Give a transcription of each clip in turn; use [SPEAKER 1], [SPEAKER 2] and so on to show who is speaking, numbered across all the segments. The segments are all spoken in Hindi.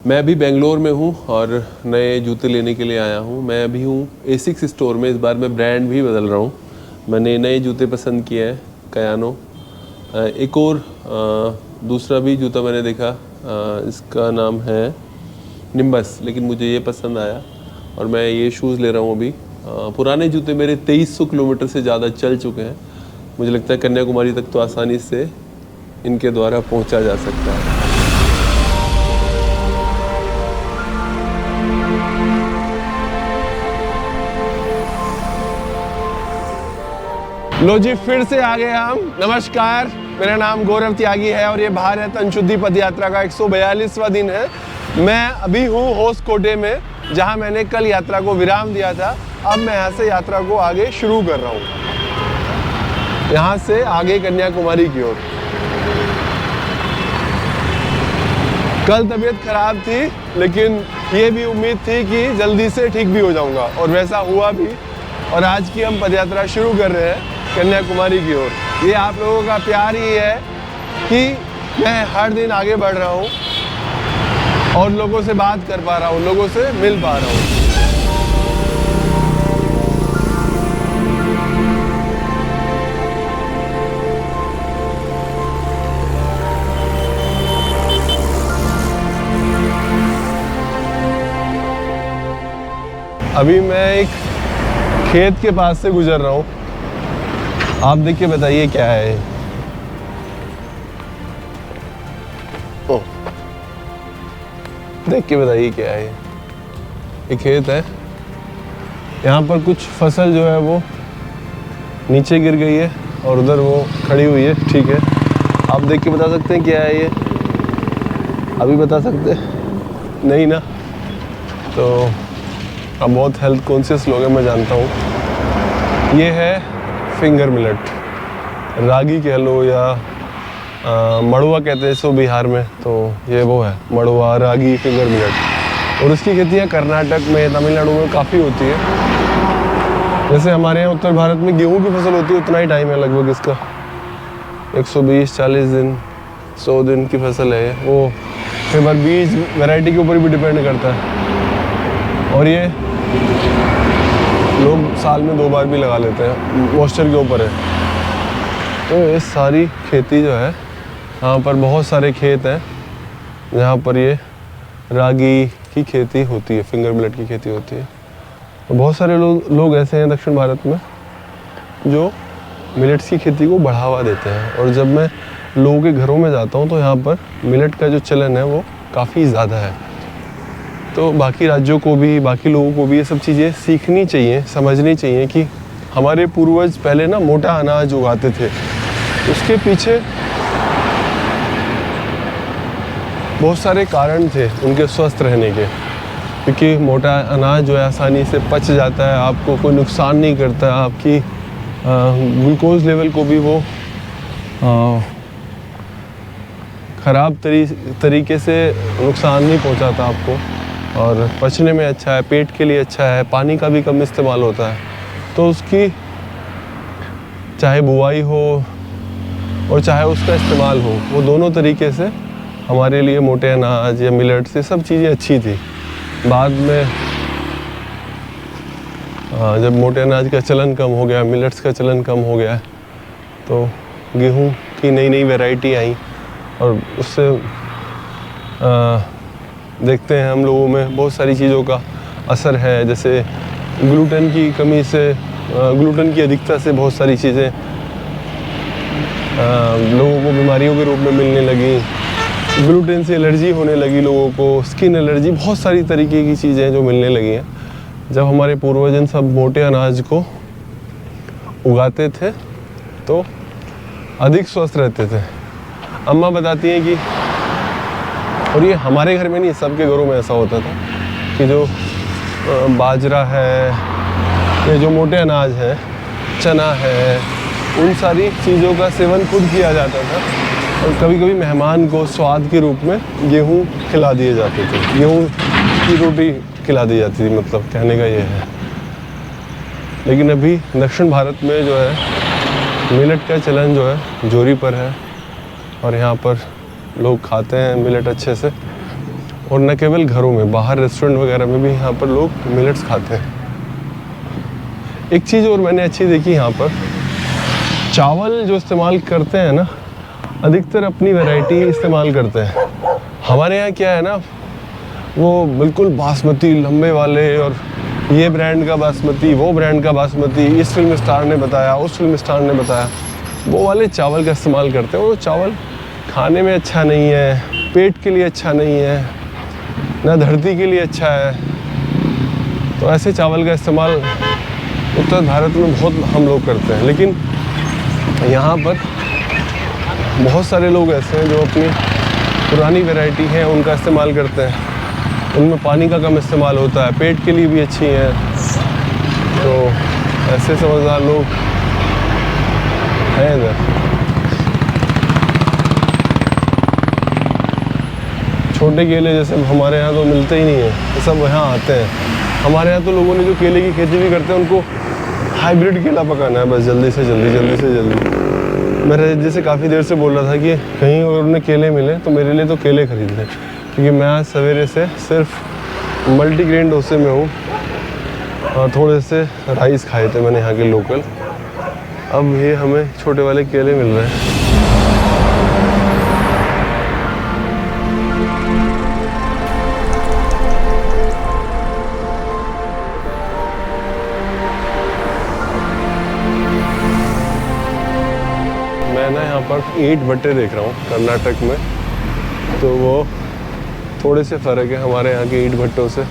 [SPEAKER 1] मैं अभी बेंगलोर में हूँ और नए जूते लेने के लिए आया हूँ। मैं अभी हूँ एसिक्स स्टोर में। इस बार मैं ब्रांड भी बदल रहा हूँ। मैंने नए जूते पसंद किए हैं, कयानो। एक और दूसरा भी जूता मैंने देखा, इसका नाम है निम्बस, लेकिन मुझे ये पसंद आया और मैं ये शूज़ ले रहा हूँ अभी। पुराने जूते मेरे 2300 किलोमीटर से ज़्यादा चल चुके हैं। मुझे लगता है कन्याकुमारी तक तो आसानी से इनके द्वारा पहुँचा जा सकता है। लो जी, फिर से आ गए हम। नमस्कार, मेरा नाम गौरव त्यागी है और ये भारत अंशुद्धि पद यात्रा का 142वां दिन है। मैं अभी हूँ होसकोटे में, जहाँ मैंने कल यात्रा को विराम दिया था। अब मैं यहाँ से यात्रा को आगे शुरू कर रहा हूँ, यहाँ से आगे कन्याकुमारी की ओर। कल तबीयत खराब थी, लेकिन ये भी उम्मीद थी कि जल्दी से ठीक भी हो जाऊँगा, और वैसा हुआ भी। और आज की हम पदयात्रा शुरू कर रहे हैं कन्याकुमारी की ओर। ये आप लोगों का प्यार ही है कि मैं हर दिन आगे बढ़ रहा हूँ और लोगों से बात कर पा रहा हूँ, लोगों से मिल पा रहा हूँ। अभी मैं एक खेत के पास से गुजर रहा हूँ। आप देख के बताइए क्या है। ओह, देख के बताइए क्या है। ये खेत है। यहाँ पर कुछ फसल जो है वो नीचे गिर गई है और उधर वो खड़ी हुई है। ठीक है, आप देख के बता सकते हैं क्या है ये? अभी बता सकते नहीं ना? तो अब बहुत हेल्थ कॉन्शियस लोग हैं, मैं जानता हूँ। ये है फिंगर मिलेट, रागी कह लो या मड़ुआ कहते हैं इसको बिहार में। तो ये वो है मड़ुआ, रागी, फिंगर मिलेट। और इसकी खेतियाँ कर्नाटक में, तमिलनाडु में काफ़ी होती है। जैसे हमारे यहाँ उत्तर भारत में गेहूँ की फसल होती है, उतना ही टाइम है लगभग इसका। 120-40 दिन, 100 दिन की फसल है ये। वो कई बार बीज वैरायटी के ऊपर भी डिपेंड करता है। और ये लोग साल में 2 बार भी लगा लेते हैं, मॉइस्चर के ऊपर है। तो ये सारी खेती जो है, यहाँ पर बहुत सारे खेत हैं जहाँ पर ये रागी की खेती होती है, फिंगर मिलेट की खेती होती है। और बहुत सारे लोग ऐसे हैं दक्षिण भारत में जो मिलेट्स की खेती को बढ़ावा देते हैं। और जब मैं लोगों के घरों में जाता हूँ तो यहाँ पर मिलेट का जो चलन है वो काफ़ी ज़्यादा है। तो बाकी राज्यों को भी, बाकी लोगों को भी ये सब चीज़ें सीखनी चाहिए, समझनी चाहिए कि हमारे पूर्वज पहले ना मोटा अनाज उगाते थे। उसके पीछे बहुत सारे कारण थे उनके स्वस्थ रहने के, क्योंकि मोटा अनाज जो है आसानी से पच जाता है, आपको कोई नुकसान नहीं करता, आपकी ग्लूकोज लेवल को भी वो ख़राब तरीके से नुकसान नहीं पहुंचाता आपको, और पचने में अच्छा है, पेट के लिए अच्छा है। पानी का भी कम इस्तेमाल होता है। तो उसकी चाहे बुआई हो और चाहे उसका इस्तेमाल हो, वो दोनों तरीके से हमारे लिए मोटे अनाज या मिलेट्स, ये सब चीज़ें अच्छी थी। बाद में जब मोटे अनाज का चलन कम हो गया, मिलेट्स का चलन कम हो गया, तो गेहूँ की नई नई वैरायटी आई और उससे देखते हैं हम लोगों में बहुत सारी चीज़ों का असर है। जैसे ग्लूटेन की कमी से, ग्लूटेन की अधिकता से बहुत सारी चीज़ें लोगों को बीमारियों के रूप में मिलने लगी। ग्लूटेन से एलर्जी होने लगी लोगों को, स्किन एलर्जी, बहुत सारी तरीके की चीज़ें जो मिलने लगी हैं। जब हमारे पूर्वजन सब मोटे अनाज को उगाते थे तो अधिक स्वस्थ रहते थे। अम्मा बताती हैं कि, और ये हमारे घर में नहीं, सबके घरों में ऐसा होता था कि जो बाजरा है, ये जो मोटे अनाज है, चना है, उन सारी चीज़ों का सेवन खुद किया जाता था। और कभी कभी मेहमान को स्वाद के रूप में गेहूँ खिला दिए जाते थे, गेहूँ की रोटी खिला दी जाती थी, मतलब कहने का ये है। लेकिन अभी दक्षिण भारत में जो है मिलेट का चलन जो है जोरी पर है, और यहाँ पर लोग खाते हैं मिलेट अच्छे से। और न केवल घरों में, बाहर रेस्टोरेंट वगैरह में भी यहाँ पर लोग मिलेट्स खाते हैं। एक चीज़ और मैंने अच्छी देखी यहाँ पर, चावल जो इस्तेमाल करते हैं ना, अधिकतर अपनी वैरायटी इस्तेमाल करते हैं। हमारे यहाँ क्या है ना, वो बिल्कुल बासमती लंबे वाले, और ये ब्रांड का बासमती, वो ब्रांड का बासमती, इस फिल्म स्टार ने बताया, उस फिल्म स्टार ने बताया, वो वाले चावल का इस्तेमाल करते हैं। वो चावल खाने में अच्छा नहीं है, पेट के लिए अच्छा नहीं है, ना धरती के लिए अच्छा है। तो ऐसे चावल का इस्तेमाल उत्तर भारत में बहुत हम लोग करते हैं, लेकिन यहाँ पर बहुत सारे लोग ऐसे हैं जो अपनी पुरानी वैरायटी है उनका इस्तेमाल करते हैं। उनमें पानी का कम इस्तेमाल होता है, पेट के लिए भी अच्छी हैं। तो ऐसे समझदार लोग हैं इधर। छोटे केले जैसे हमारे यहाँ तो मिलते ही नहीं है, ये सब यहाँ आते हैं। हमारे यहाँ तो लोगों ने जो केले की खेती भी करते हैं, उनको हाइब्रिड केला पकाना है बस, जल्दी से जल्दी, जल्दी से जल्दी। मैं जैसे काफ़ी देर से बोल रहा था कि कहीं और उन्हें केले मिले तो मेरे लिए तो केले खरीद लें, क्योंकि मैं आज सवेरे से सिर्फ मल्टीग्रेन डोसे में हूँ और थोड़े से राइस खाए थे मैंने यहाँ के लोकल। अब ये हमें छोटे वाले केले मिल रहे हैं। मैं ना यहाँ पर ईंट भट्टे देख रहा हूँ कर्नाटक में, तो वो थोड़े से फ़र्क है हमारे यहाँ के ईंट भट्टों से।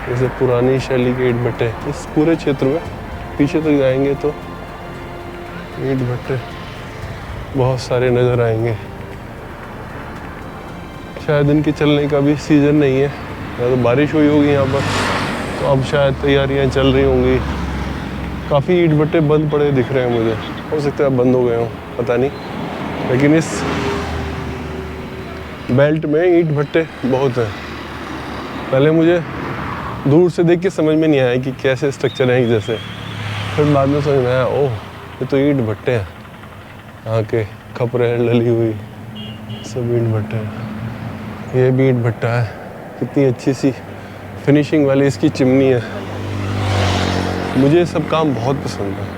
[SPEAKER 1] जैसे पुरानी शैली के ईंट भट्टे इस पूरे क्षेत्र में, पीछे तक जाएंगे तो ईंट भट्टे बहुत सारे नज़र आएंगे। शायद इनके चलने का भी सीज़न नहीं है, या तो बारिश हुई होगी यहाँ पर, तो अब शायद तैयारियाँ चल रही होंगी। काफ़ी ईंट भट्टे बंद पड़े दिख रहे हैं मुझे, हो सकता है बंद हो गए हों, पता नहीं। लेकिन इस बेल्ट में ईंट भट्टे बहुत हैं। पहले मुझे दूर से देख के समझ में नहीं आया कि कैसे स्ट्रक्चर है एक जैसे, फिर बाद में समझ में आया, ओह ये तो ईंट भट्टे हैं। यहाँ के खपरे डली हुई सब ईंट भट्टे हैं। ये भी ईंट भट्टा है, कितनी अच्छी सी फिनिशिंग वाली इसकी चिमनी है। मुझे ये सब काम बहुत पसंद है।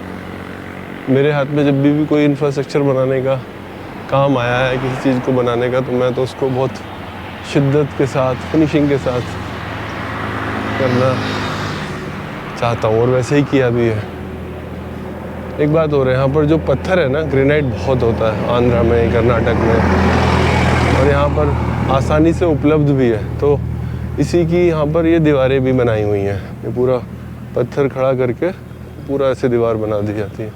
[SPEAKER 1] मेरे हाथ में जब भी कोई इंफ्रास्ट्रक्चर बनाने का काम आया है, किसी चीज़ को बनाने का, तो मैं तो उसको बहुत शिद्दत के साथ, फिनिशिंग के साथ करना चाहता हूँ, और वैसे ही किया भी है। एक बात और है, यहाँ पर जो पत्थर है ना, ग्रेनाइट बहुत होता है आंध्रा में, कर्नाटक में, और यहाँ पर आसानी से उपलब्ध भी है। तो इसी की यहाँ पर ये दीवारें भी बनाई हुई हैं। ये पूरा पत्थर खड़ा करके पूरा ऐसे दीवार बना दी जाती है।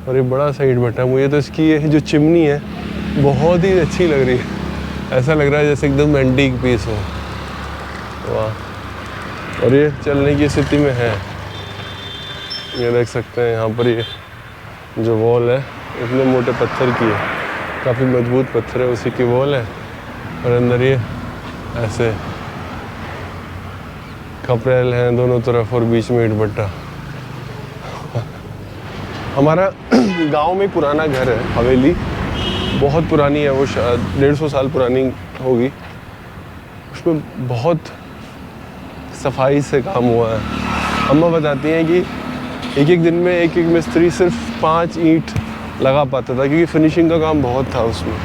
[SPEAKER 1] और ये बड़ा सा ईंट भट्टा है। मुझे तो इसकी ये जो चिमनी है बहुत ही अच्छी लग रही है। ऐसा लग रहा है जैसे एकदम एंटीक पीस हो। वाह। और ये चलने की स्थिति में है। ये देख सकते हैं यहाँ पर ये जो वॉल है इतने मोटे पत्थर की है, काफ़ी मजबूत पत्थर है, उसी की वॉल है। और अंदर ये ऐसे खपरेल हैं दोनों तरफ और बीच में ईंट भट्टा। हमारा गांव में पुराना घर है, हवेली बहुत पुरानी है, वो शायद 150 साल पुरानी होगी। उसमें बहुत सफाई से काम हुआ है। अम्मा बताती हैं कि एक एक दिन में एक एक मिस्त्री सिर्फ 5 ईंट लगा पाता था, क्योंकि फिनिशिंग का काम बहुत था उसमें,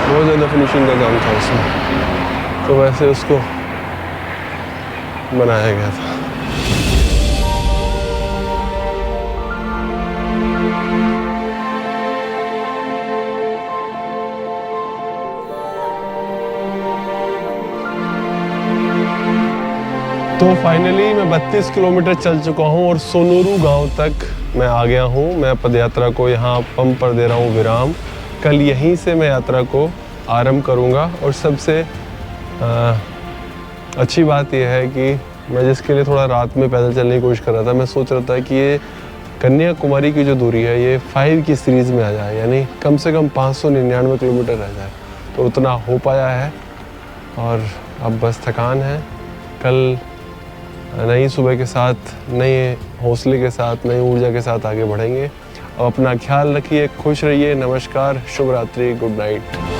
[SPEAKER 1] बहुत ज़्यादा फिनिशिंग का काम था उसमें। तो वैसे उसको बनाया गया था। तो फाइनली मैं 32 किलोमीटर चल चुका हूँ और सोनूरू गांव तक मैं आ गया हूँ। मैं पदयात्रा को यहाँ पंप पर दे रहा हूँ विराम। कल यहीं से मैं यात्रा को आरंभ करूँगा। और सबसे अच्छी बात यह है कि मैं जिसके लिए थोड़ा रात में पैदल चलने की कोशिश कर रहा था, मैं सोच रहा था कि ये कन्याकुमारी की जो दूरी है ये 5 की सीरीज़ में आ जाए, यानी कम से कम 599 किलोमीटर रह जाए। तो उतना हो पाया है और अब बस थकान है। कल नई सुबह के साथ, नए हौसले के साथ, नई ऊर्जा के साथ आगे बढ़ेंगे। अब अपना ख्याल रखिए, खुश रहिए। नमस्कार, शुभ रात्रि, गुड नाइट।